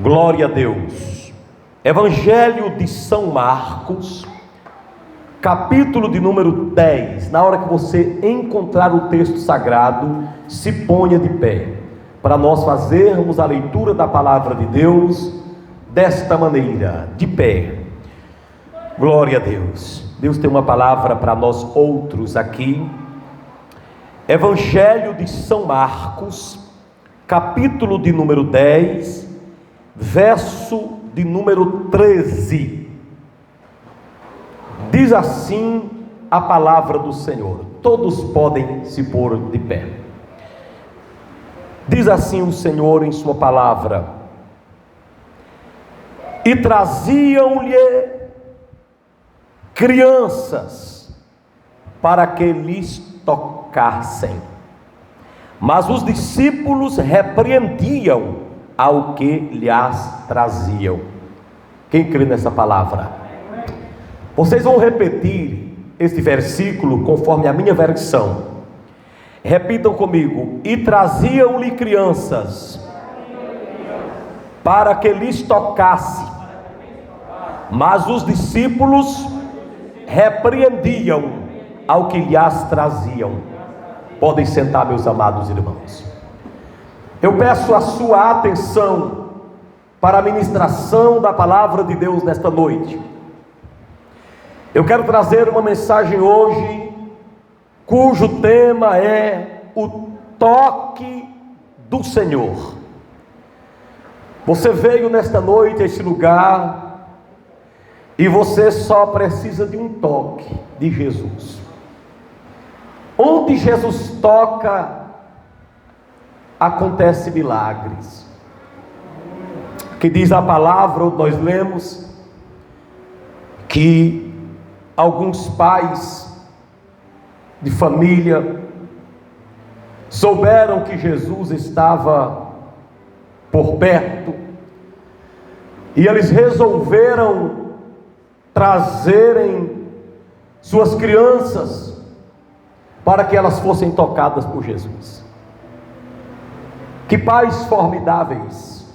Glória a Deus. Evangelho de São Marcos, capítulo de número 10. Na hora que você encontrar o texto sagrado, se ponha de pé, para nós fazermos a leitura da palavra de Deus desta maneira, de pé. Glória a Deus. Deus tem uma palavra para nós outros aqui. Evangelho de São Marcos, capítulo de número 10, verso de número 13. Diz assim a palavra do Senhor. Todos podem se pôr de pé. Diz assim o Senhor em sua palavra: e traziam-lhe crianças para que lhes tocassem, mas os discípulos repreendiam ao que lhes traziam. Quem crê nessa palavra? Vocês vão repetir este versículo conforme a minha versão. Repitam comigo: e traziam-lhe crianças para que lhes tocasse, mas os discípulos repreendiam ao que lhes traziam. Podem sentar, meus amados irmãos. Eu peço a sua atenção para a ministração da palavra de Deus nesta noite. Eu quero trazer uma mensagem hoje, cujo tema é o toque do Senhor. Você veio nesta noite a este lugar e você só precisa de um toque de Jesus. Onde Jesus toca, acontece milagres. Que diz a palavra, nós lemos que alguns pais de família souberam que Jesus estava por perto e eles resolveram trazerem suas crianças para que elas fossem tocadas por Jesus. Que pais formidáveis,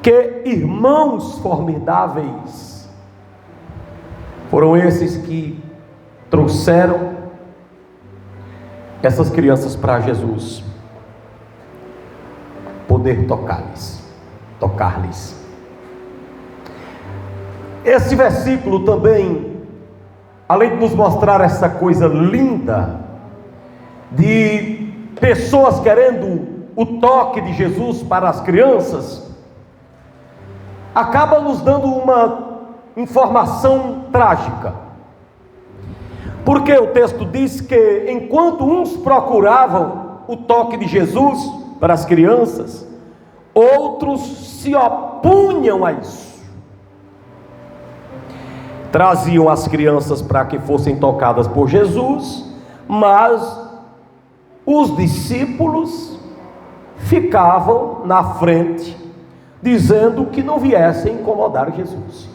que irmãos formidáveis foram esses que trouxeram essas crianças para Jesus poder tocar-lhes. Esse versículo também, além de nos mostrar essa coisa linda de pessoas querendo o toque de Jesus para as crianças, acaba nos dando uma informação trágica, porque o texto diz que enquanto uns procuravam o toque de Jesus para as crianças, outros se opunham a isso. Traziam as crianças para que fossem tocadas por Jesus, mas os discípulos ficavam na frente, dizendo que não viessem incomodar Jesus,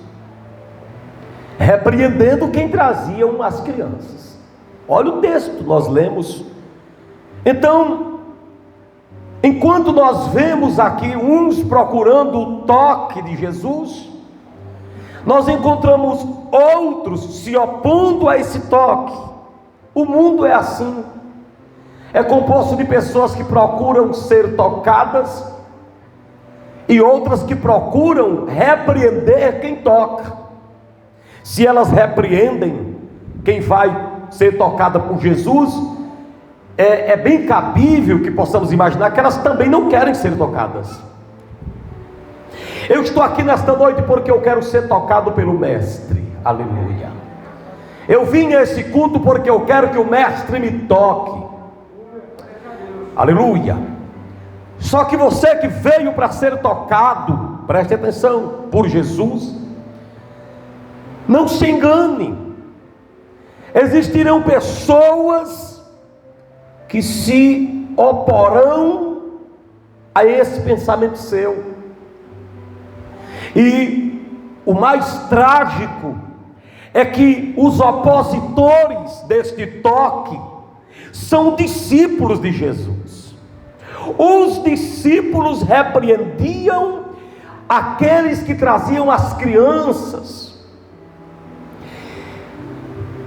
repreendendo quem traziam as crianças. Olha o texto, nós lemos. Então, enquanto nós vemos aqui uns procurando o toque de Jesus, nós encontramos outros se opondo a esse toque. O mundo é assim, é composto de pessoas que procuram ser tocadas e outras que procuram repreender quem toca. Se elas repreendem quem vai ser tocada por Jesus, é bem cabível que possamos imaginar que elas também não querem ser tocadas. Eu estou aqui nesta noite porque eu quero ser tocado pelo Mestre. Aleluia. Eu vim a esse culto porque eu quero que o Mestre me toque. Aleluia. Só que você que veio para ser tocado, preste atenção, por Jesus, não se engane. Existirão pessoas que se oporão a esse pensamento seu. E o mais trágico é que os opositores deste toque são discípulos de Jesus. Os discípulos repreendiam aqueles que traziam as crianças.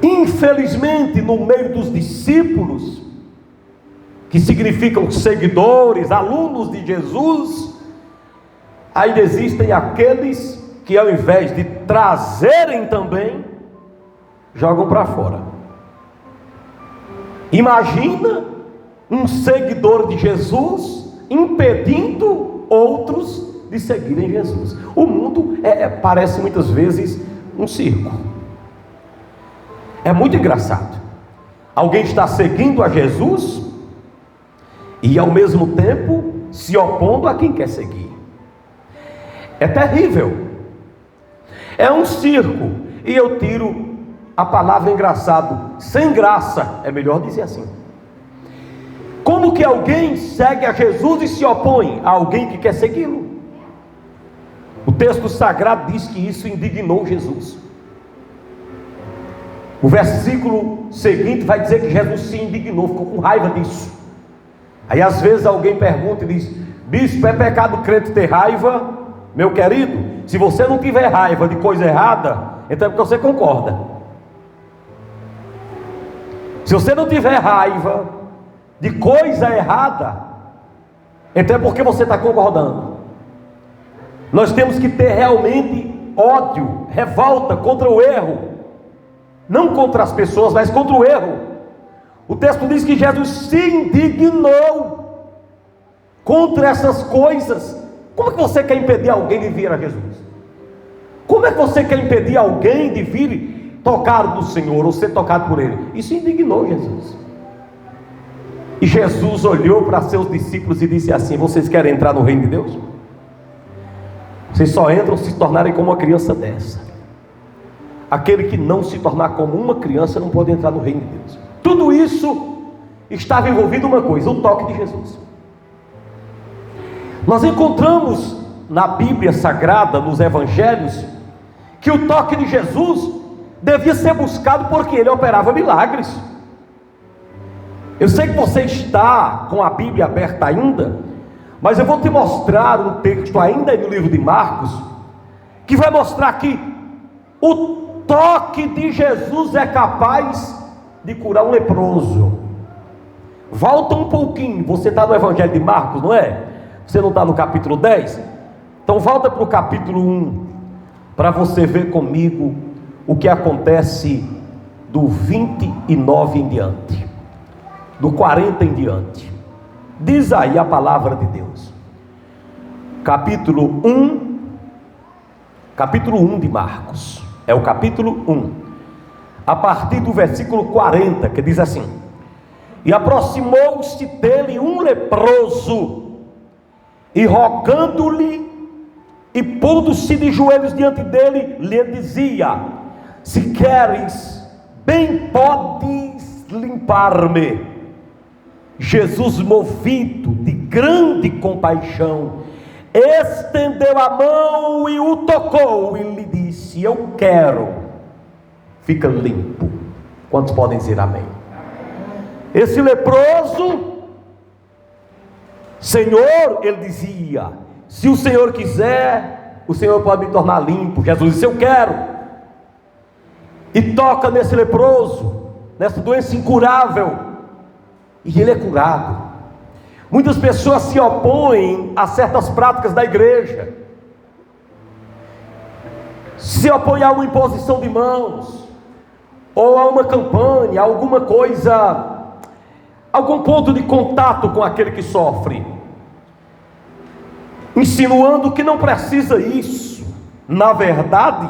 Infelizmente, no meio dos discípulos, que significam seguidores, alunos de Jesus, ainda existem aqueles que, ao invés de trazerem também, jogam para fora. Imagina um seguidor de Jesus impedindo outros de seguirem Jesus. O mundo parece muitas vezes um circo. É muito engraçado. Alguém está seguindo a Jesus e ao mesmo tempo se opondo a quem quer seguir. É terrível. É um circo. E eu tiro a palavra engraçado, sem graça, é melhor dizer assim. Como que alguém segue a Jesus e se opõe a alguém que quer segui-lo? O texto sagrado diz que isso indignou Jesus. O versículo seguinte vai dizer que Jesus se indignou, ficou com raiva disso. Aí às vezes alguém pergunta e diz: bispo, é pecado crente ter raiva? Meu querido, se você não tiver raiva de coisa errada, então é porque você concorda. Se você não tiver raiva de coisa errada, então é porque você está concordando. Nós temos que ter realmente ódio, revolta contra o erro, não contra as pessoas, mas contra o erro. O texto diz que Jesus se indignou contra essas coisas. Como é que você quer impedir alguém de vir a Jesus? Como é que você quer impedir alguém de vir tocar do Senhor ou ser tocado por Ele? Isso indignou Jesus. E Jesus olhou para seus discípulos e disse assim: vocês querem entrar no reino de Deus? Vocês só entram se tornarem como uma criança dessa. Aquele que não se tornar como uma criança não pode entrar no reino de Deus. Tudo isso estava envolvido uma coisa: o toque de Jesus. Nós encontramos na Bíblia Sagrada, nos Evangelhos, que o toque de Jesus devia ser buscado porque ele operava milagres. Eu sei que você está com a Bíblia aberta ainda, mas eu vou te mostrar um texto ainda no livro de Marcos, que vai mostrar que o toque de Jesus é capaz de curar um leproso. Volta um pouquinho, você está no Evangelho de Marcos, não é? Você não está no capítulo 10? Então volta para o capítulo 1, para você ver comigo o que acontece do 29 em diante, do 40 em diante. Diz aí a palavra de Deus. Capítulo 1 de Marcos, é o capítulo 1, a partir do versículo 40, que diz assim: e aproximou-se dele um leproso, e rogando-lhe, e pondo-se de joelhos diante dele, lhe dizia: se queres, bem podes limpar-me. Jesus, movido de grande compaixão, estendeu a mão e o tocou, e lhe disse: eu quero, fica limpo. Quantos podem dizer amém? Esse leproso, Senhor, ele dizia: se o Senhor quiser, o Senhor pode me tornar limpo. Jesus disse: eu quero. E toca nesse leproso, nessa doença incurável, e ele é curado. Muitas pessoas se opõem a certas práticas da igreja, se opõem a uma imposição de mãos, ou a uma campanha, alguma coisa, algum ponto de contato com aquele que sofre, insinuando que não precisa isso. Na verdade,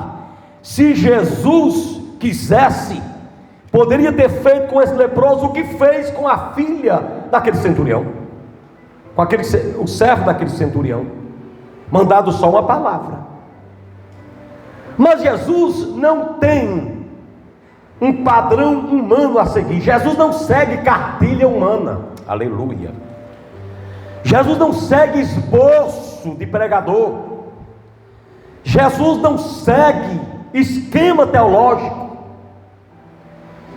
se Jesus quisesse, poderia ter feito com esse leproso o que fez com a filha daquele centurião, com o servo daquele centurião, mandado só uma palavra. Mas Jesus não tem um padrão humano a seguir. Jesus não segue cartilha humana. Aleluia. Jesus não segue esboço de pregador. Jesus não segue esquema teológico.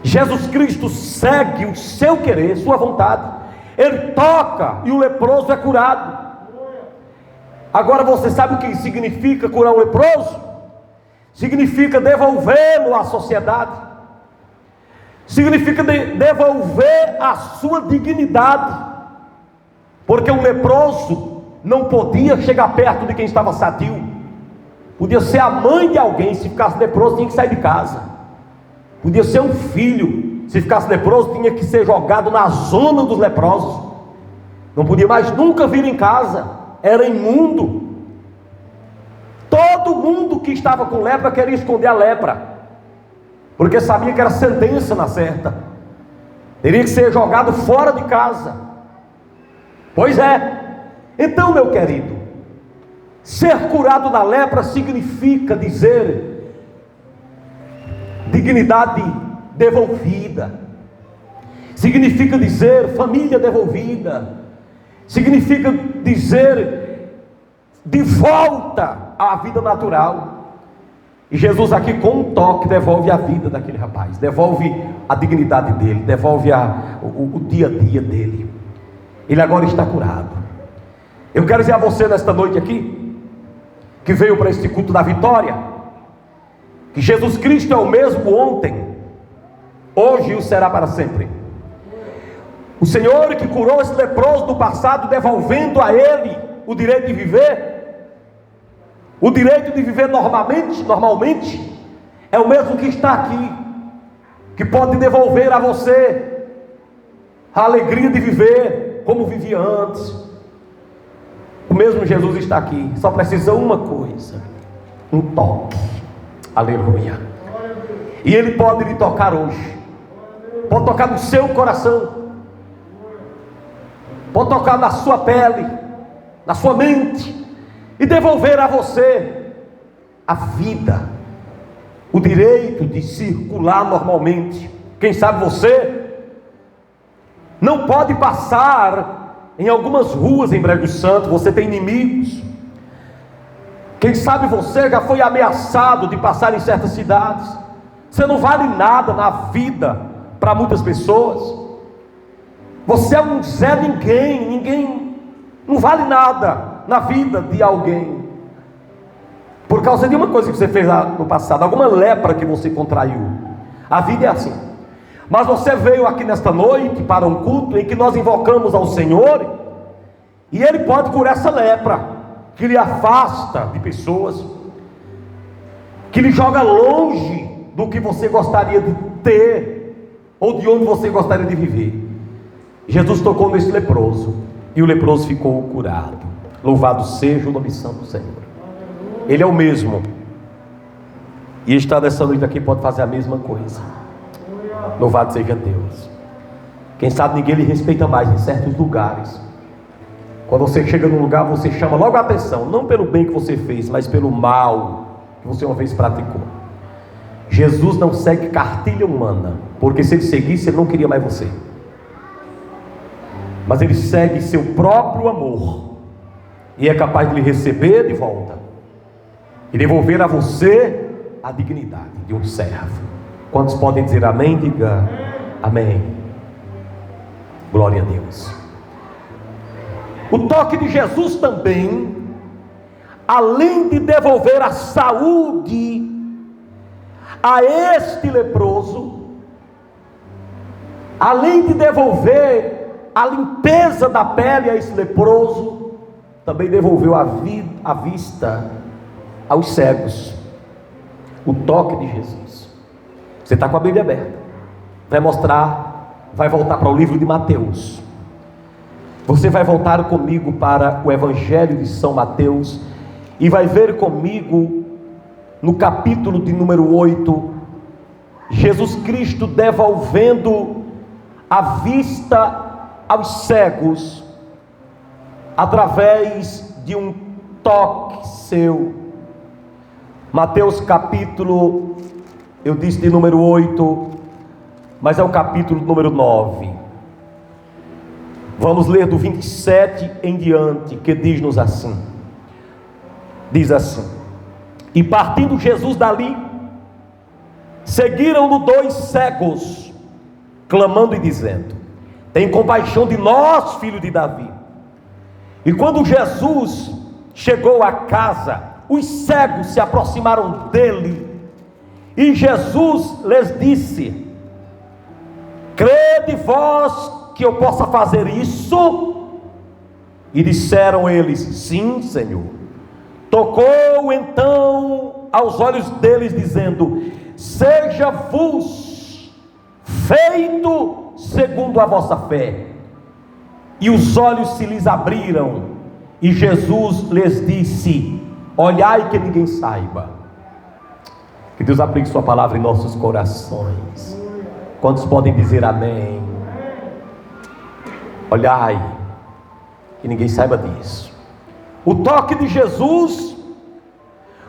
Jesus Cristo segue o seu querer, sua vontade. Ele toca e o leproso é curado. Agora você sabe o que significa curar um leproso? Significa devolvê-lo à sociedade, significa devolver a sua dignidade, porque um leproso não podia chegar perto de quem estava sadio. Podia ser a mãe de alguém, se ficasse leproso tinha que sair de casa. Podia ser um filho, se ficasse leproso tinha que ser jogado na zona dos leprosos. Não podia mais nunca vir em casa, era imundo. Todo mundo que estava com lepra queria esconder a lepra, porque sabia que era sentença na certa, teria que ser jogado fora de casa. Pois é. Então, meu querido, ser curado da lepra significa dizer dignidade devolvida, significa dizer família devolvida, significa dizer de volta à vida natural. E Jesus aqui com um toque devolve a vida daquele rapaz, devolve a dignidade dele, devolve o dia a dia dele. Ele agora está curado. Eu quero dizer a você nesta noite aqui, que veio para este culto da vitória, que Jesus Cristo é o mesmo ontem, hoje e o será para sempre. O Senhor que curou esse leproso do passado, devolvendo a ele o direito de viver, o direito de viver normalmente, é o mesmo que está aqui, que pode devolver a você a alegria de viver como vivia antes. O mesmo Jesus está aqui, só precisa uma coisa, um toque. Aleluia. E Ele pode lhe tocar hoje, pode tocar no seu coração, pode tocar na sua pele, na sua mente, e devolver a você a vida, o direito de circular normalmente. Quem sabe você não pode passar em algumas ruas em Brejo Santo, você tem inimigos. Quem sabe você já foi ameaçado de passar em certas cidades. Você não vale nada na vida para muitas pessoas. Você é um Zé ninguém não vale nada na vida de alguém, por causa de uma coisa que você fez no passado, alguma lepra que você contraiu. A vida é assim. Mas você veio aqui nesta noite para um culto em que nós invocamos ao Senhor, e Ele pode curar essa lepra que lhe afasta de pessoas, que lhe joga longe do que você gostaria de ter, ou de onde você gostaria de viver. Jesus tocou nesse leproso, e o leproso ficou curado. Louvado seja o nome santo do Senhor. Ele é o mesmo, e está nessa noite aqui pode fazer a mesma coisa. Louvado seja Deus. Quem sabe ninguém lhe respeita mais em certos lugares. Quando você chega num lugar, você chama logo a atenção, não pelo bem que você fez, mas pelo mal que você uma vez praticou. Jesus não segue cartilha humana, porque se Ele seguisse, Ele não queria mais você. Mas Ele segue seu próprio amor, e é capaz de lhe receber de volta, e devolver a você a dignidade de um servo. Quantos podem dizer amém? Diga amém. Glória a Deus. O toque de Jesus também, além de devolver a saúde a este leproso, além de devolver a limpeza da pele a esse leproso, também devolveu a vista aos cegos. O toque de Jesus. Você está com a Bíblia aberta, vai voltar para o livro de Mateus. Você vai voltar comigo para o Evangelho de São Mateus e vai ver comigo no capítulo de número 8, Jesus Cristo devolvendo a vista aos cegos através de um toque seu. Mateus capítulo, eu disse de número 8, mas é o capítulo número 9. Vamos ler do 27 em diante, que diz-nos assim. Diz assim: e partindo Jesus dali, seguiram-no 2 cegos, clamando e dizendo: tem compaixão de nós, filho de Davi. E quando Jesus chegou à casa, os cegos se aproximaram dele, e Jesus lhes disse: crede vós que eu possa fazer isso? E disseram eles: sim, Senhor. Tocou então aos olhos deles, dizendo: seja-vos feito segundo a vossa fé. E os olhos se lhes abriram, e Jesus lhes disse: olhai que ninguém saiba. Que Deus aplique sua palavra em nossos corações. Quantos podem dizer amém? Olhai, que ninguém saiba disso. O toque de Jesus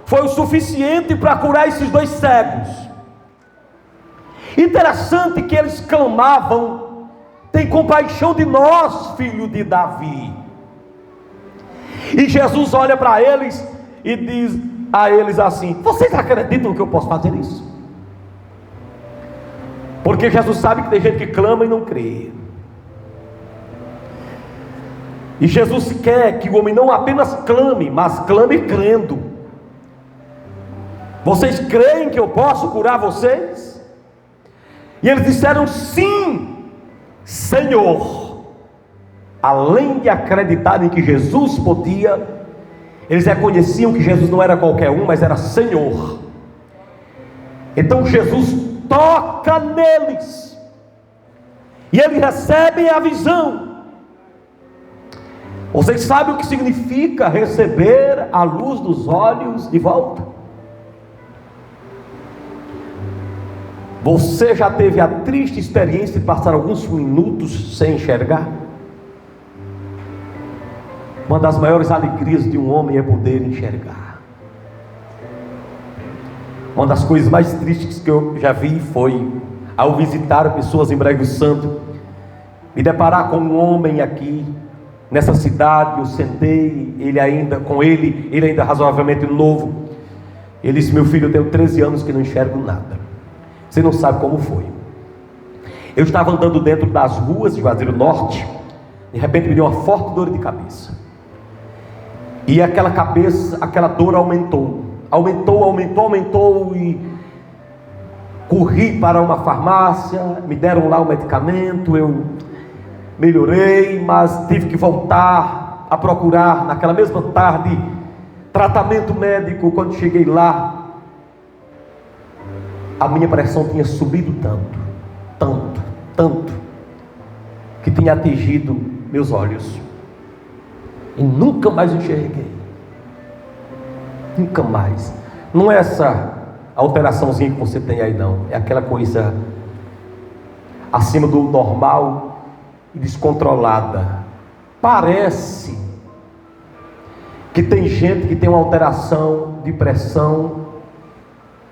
foi o suficiente para curar esses dois cegos. Interessante que eles clamavam: tem compaixão de nós, filho de Davi. E Jesus olha para eles e diz a eles assim: vocês acreditam que eu posso fazer isso? Porque Jesus sabe que tem gente que clama e não crê. E Jesus quer que o homem não apenas clame, mas clame crendo. Vocês creem que eu posso curar vocês? E eles disseram: sim, Senhor. Além de acreditarem que Jesus podia, eles reconheciam que Jesus não era qualquer um, mas era Senhor. Então Jesus toca neles, e eles recebem a visão. Vocês sabem o que significa receber a luz dos olhos de volta? Você já teve a triste experiência de passar alguns minutos sem enxergar? Uma das maiores alegrias de um homem é poder enxergar. Uma das coisas mais tristes que eu já vi foi, ao visitar pessoas em Brego Santo, me deparar com um homem aqui nessa cidade. Eu sentei, ele ainda razoavelmente novo. Ele disse: meu filho, eu tenho 13 anos que não enxergo nada. Você não sabe como foi. Eu estava andando dentro das ruas de Juazeiro Norte, de repente me deu uma forte dor de cabeça. E aquela dor aumentou, e corri para uma farmácia, me deram lá o medicamento, eu melhorei, mas tive que voltar a procurar naquela mesma tarde tratamento médico. Quando cheguei lá, a minha pressão tinha subido tanto, que tinha atingido meus olhos, e nunca mais enxerguei. Nunca mais. Não é essa alteraçãozinha que você tem aí, não. É aquela coisa acima do normal e descontrolada. Parece que tem gente que tem uma alteração de pressão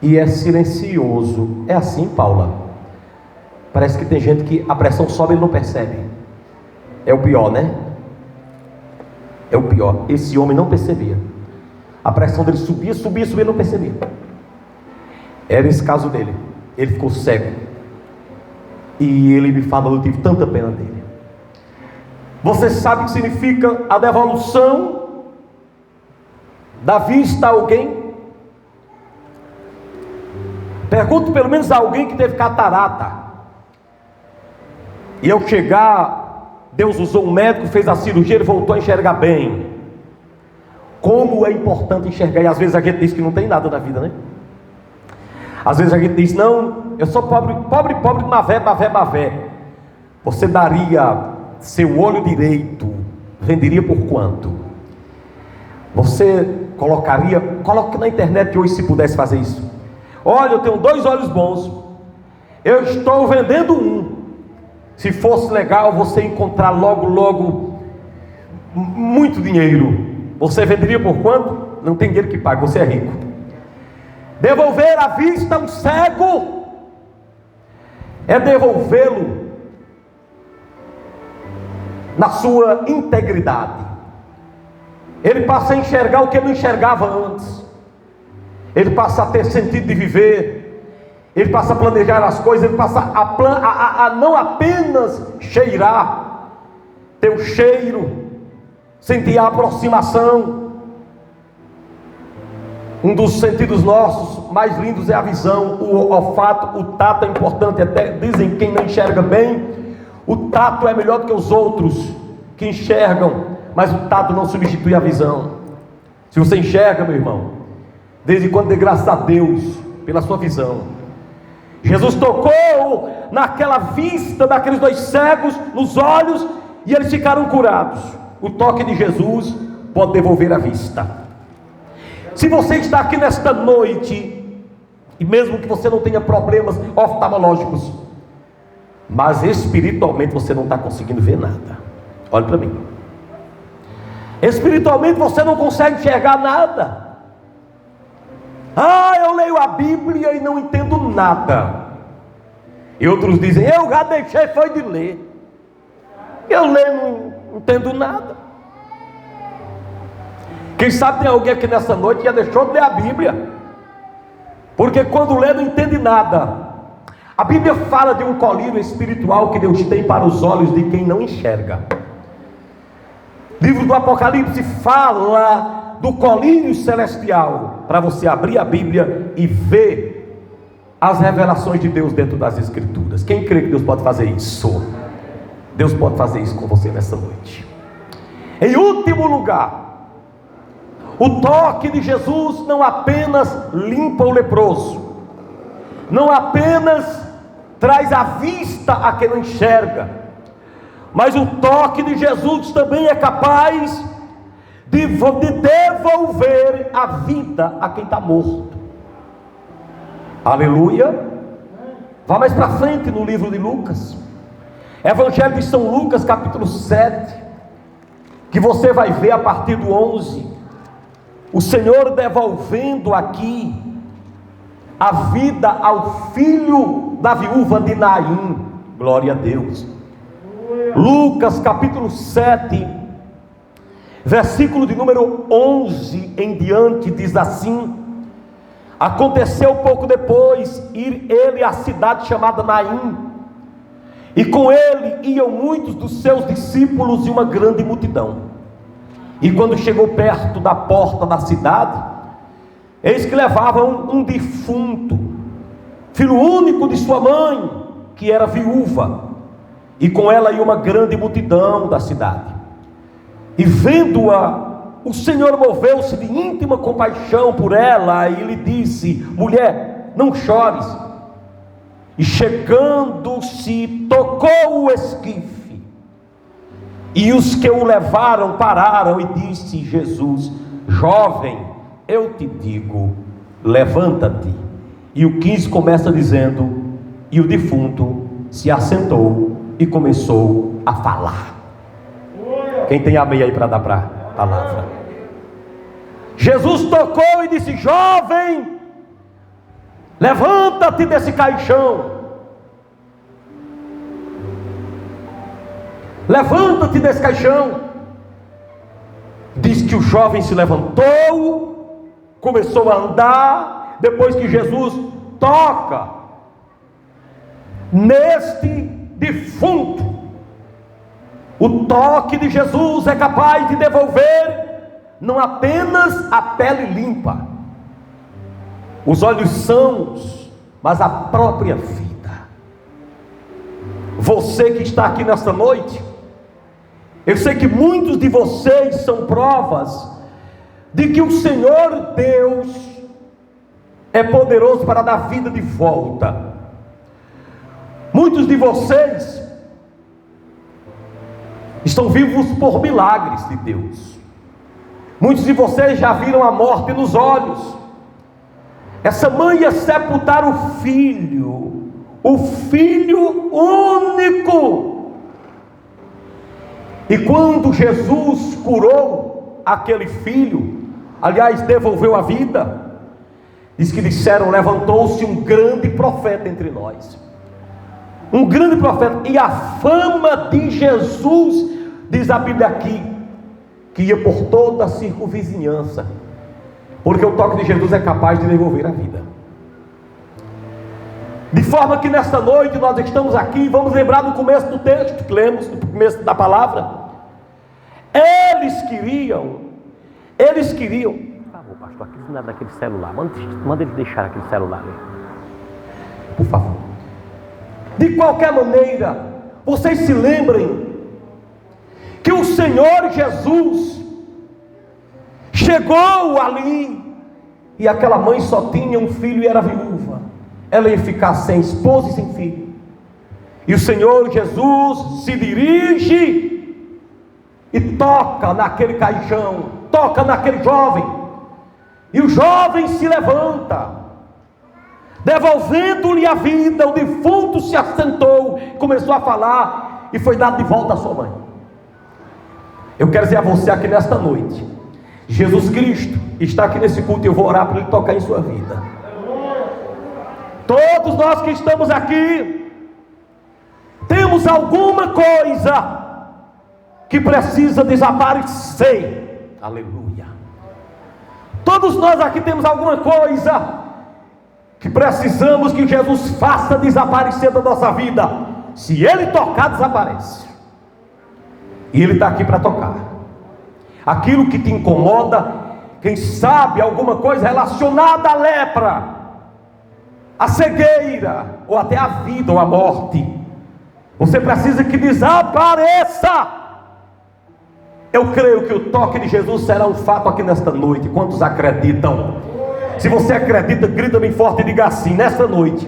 e é silencioso. É assim, Paula? Parece que tem gente que a pressão sobe e ele não percebe. É o pior, né? É o pior. Esse homem não percebia. A pressão dele subia, ele não percebia. Era esse caso dele. Ele ficou cego. E ele me falou: eu tive tanta pena dele. Você sabe o que significa a devolução da vista a alguém? Pergunto pelo menos a alguém que teve catarata, e ao chegar, Deus usou um médico, fez a cirurgia, ele voltou a enxergar bem. Como é importante enxergar. E às vezes a gente diz que não tem nada na vida, né? Às vezes a gente diz: não, eu sou pobre, mavé. Você daria seu olho direito, venderia por quanto? Você coloque na internet hoje, se pudesse fazer isso. Olha, eu tenho 2 olhos bons, eu estou vendendo um. Se fosse legal você encontrar logo muito dinheiro, você venderia por quanto? Não tem dinheiro que pague, você é rico. Devolver a vista a um cego é devolvê-lo na sua integridade. Ele passa a enxergar o que ele não enxergava antes. Ele passa a ter sentido de viver. Ele passa a planejar as coisas. Ele passa a não apenas cheirar, ter o cheiro, sentir a aproximação, Um dos sentidos nossos mais lindos é a visão, o olfato, o tato é importante. Até dizem que quem não enxerga bem, o tato é melhor do que os outros que enxergam, mas o tato não substitui a visão. Se você enxerga, meu irmão, desde quando dê graças a Deus pela sua visão. Jesus tocou naquela vista daqueles dois cegos, nos olhos, e eles ficaram curados. O toque de Jesus pode devolver a vista. Se você está aqui nesta noite, e mesmo que você não tenha problemas oftalmológicos, mas espiritualmente você não está conseguindo ver nada, olhe para mim. Espiritualmente você não consegue enxergar nada. Eu leio a Bíblia e não entendo nada. E outros dizem, eu já deixei foi de ler. Eu leio e não entendo nada. Quem sabe tem alguém aqui nessa noite que já deixou de ler a Bíblia, porque quando lê não entende nada. A Bíblia fala de um colírio espiritual que Deus tem para os olhos de quem não enxerga. O livro do Apocalipse fala do colírio celestial, para você abrir a Bíblia e ver as revelações de Deus dentro das Escrituras. Quem crê que Deus pode fazer isso? Deus pode fazer isso com você nessa noite. Em último lugar, o toque de Jesus não apenas limpa o leproso, não apenas traz a vista a quem não enxerga, mas o toque de Jesus também é capaz de devolver a vida a quem está morto. Aleluia. Vá mais para frente no livro de Lucas, Evangelho de São Lucas, capítulo 7, que você vai ver a partir do 11, o Senhor devolvendo aqui a vida ao filho da viúva de Naim. Glória a Deus. Lucas capítulo 7, versículo de número 11 em diante, diz assim: aconteceu pouco depois ir ele à cidade chamada Naim, e com ele iam muitos dos seus discípulos e uma grande multidão. E quando chegou perto da porta da cidade, eis que levavam um defunto, filho único de sua mãe, que era viúva, e com ela ia uma grande multidão da cidade. E vendo-a, o Senhor moveu-se de íntima compaixão por ela e lhe disse: mulher, não chores. E chegando-se, tocou o esquife, e os que o levaram pararam, e disse Jesus: jovem, eu te digo, levanta-te. E o 15 começa dizendo: e o defunto se assentou e começou a falar. Quem tem amém aí para dar para a palavra? Jesus tocou e disse: jovem, levanta-te desse caixão. Levanta-te desse caixão. Diz que o jovem se levantou, começou a andar. Depois que Jesus toca neste defunto, o toque de Jesus é capaz de devolver não apenas a pele limpa, os olhos sãos, mas a própria vida. Você que está aqui nesta noite, eu sei que muitos de vocês são provas de que o Senhor Deus é poderoso para dar vida de volta. Muitos de vocês estão vivos por milagres de Deus. Muitos de vocês já viram a morte nos olhos. Essa mãe ia sepultar o filho único. E quando Jesus curou aquele filho, aliás, devolveu a vida, diz que disseram: levantou-se um grande profeta entre nós. Um grande profeta. E a fama de Jesus, diz a Bíblia aqui, que ia por toda a circunvizinhança, porque o toque de Jesus é capaz de devolver a vida. De forma que nesta noite nós estamos aqui, vamos lembrar do começo do texto que lemos, do começo da palavra. Eles queriam Ô pastor, aquele não é daquele celular. Manda ele deixar aquele celular ali. Por favor. De qualquer maneira, vocês se lembrem que o Senhor Jesus chegou ali e aquela mãe só tinha um filho e era viúva. Ela ia ficar sem esposa e sem filho. E o Senhor Jesus se dirige e toca naquele caixão, toca naquele jovem. E o jovem se levanta, devolvendo-lhe a vida. O defunto se assentou, começou a falar e foi dado de volta à sua mãe. Eu quero dizer a você aqui nesta noite, Jesus Cristo está aqui nesse culto e eu vou orar para Ele tocar em sua vida. Todos nós que estamos aqui temos alguma coisa que precisa desaparecer. Aleluia. Todos nós aqui temos alguma coisa que precisamos que Jesus faça desaparecer da nossa vida. Se Ele tocar, desaparece. E Ele está aqui para tocar. Aquilo que te incomoda, quem sabe alguma coisa relacionada à lepra, à cegueira, ou até à vida ou à morte, você precisa que desapareça. Eu creio que o toque de Jesus será um fato aqui nesta noite. Quantos acreditam? Se você acredita, grita bem forte e diga assim: nesta noite,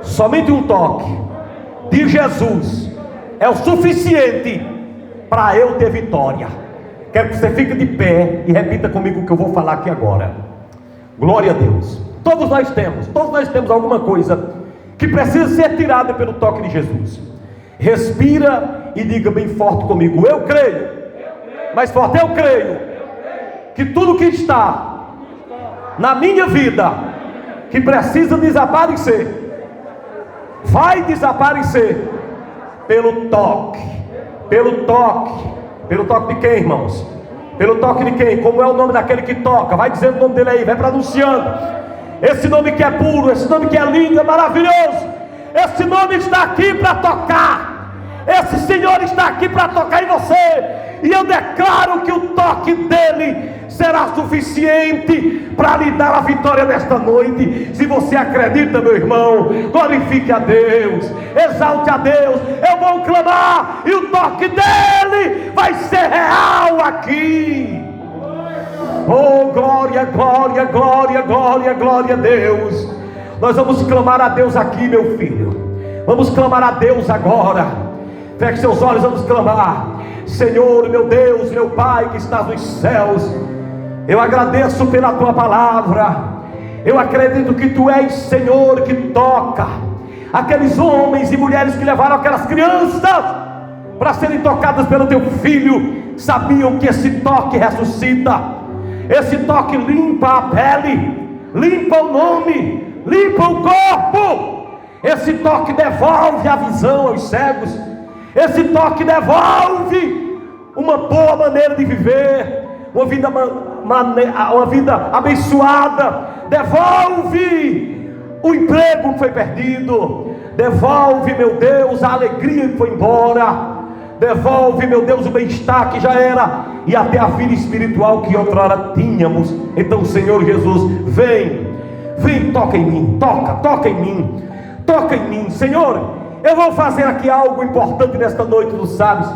somente um toque de Jesus é o suficiente para eu ter vitória. Quero que você fique de pé e repita comigo o que eu vou falar aqui agora. Glória a Deus. Todos nós temos alguma coisa que precisa ser tirada pelo toque de Jesus. Respira e diga bem forte comigo: eu creio. Mais forte: eu creio que tudo que está na minha vida que precisa desaparecer, vai desaparecer pelo toque. Pelo toque de quem, irmãos? Pelo toque de quem? Como é o nome daquele que toca? Vai dizendo o nome dele aí, vai pronunciando. Esse nome que é puro, esse nome que é lindo, é maravilhoso. Esse nome está aqui para tocar. Esse Senhor está aqui para tocar em você. E eu declaro que o toque dele será suficiente para lhe dar a vitória nesta noite. Se você acredita, meu irmão, glorifique a Deus, exalte a Deus. Eu vou clamar e o toque dele vai ser real aqui. Oh, glória, glória, glória, glória, glória a Deus. Nós vamos clamar a Deus aqui, meu filho. Vamos clamar a Deus agora. Feche seus olhos, vamos clamar. Senhor, meu Deus, meu Pai que estás nos céus, eu agradeço pela tua palavra. Eu acredito que tu és Senhor que toca aqueles homens e mulheres que levaram aquelas crianças para serem tocadas pelo teu filho. Sabiam que esse toque ressuscita, esse toque limpa a pele, limpa o nome, limpa o corpo. Esse toque devolve a visão aos cegos. Esse toque devolve uma boa maneira de viver, uma vida abençoada. Devolve o emprego que foi perdido. Devolve, meu Deus, a alegria que foi embora. Devolve, meu Deus, o bem-estar que já era, e até a vida espiritual que outrora tínhamos. Então, Senhor Jesus, vem, toca em mim, toca em mim, toca em mim, Senhor. Eu vou fazer aqui algo importante nesta noite, tu sabes.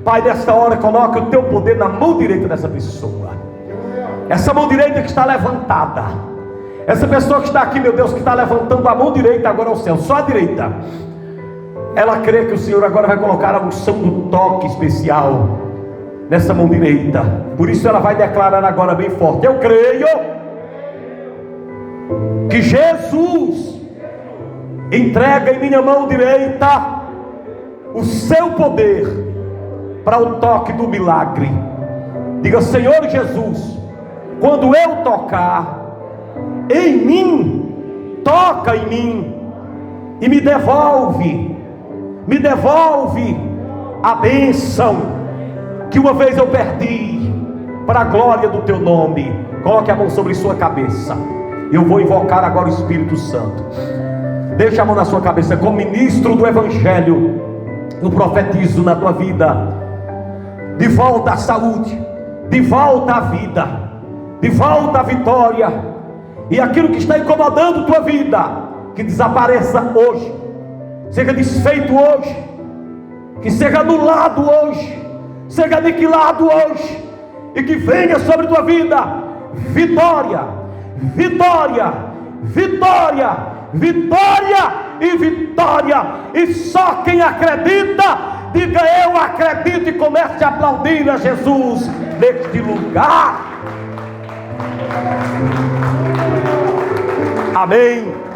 Pai, nesta hora, coloca o teu poder na mão direita dessa pessoa. Essa mão direita que está levantada. Essa pessoa que está aqui, meu Deus, que está levantando a mão direita agora ao céu, só a direita. Ela crê que o Senhor agora vai colocar a unção do toque especial nessa mão direita. Por isso ela vai declarar agora bem forte: eu creio que Jesus entrega em minha mão direita o seu poder para o toque do milagre. Diga: Senhor Jesus, quando eu tocar em mim, toca em mim e me devolve a bênção que uma vez eu perdi, para a glória do teu nome. Coloque a mão sobre sua cabeça. Eu vou invocar agora o Espírito Santo. Deixa a mão na sua cabeça. Como ministro do Evangelho, eu profetizo na tua vida de volta à saúde, de volta à vida, de volta a vitória. E aquilo que está incomodando tua vida, que desapareça hoje, seja desfeito hoje, que seja anulado hoje, seja aniquilado hoje, e que venha sobre tua vida vitória, vitória, vitória, vitória e vitória. E só quem acredita, diga eu acredito, e comece a aplaudir a Jesus neste lugar. Amém.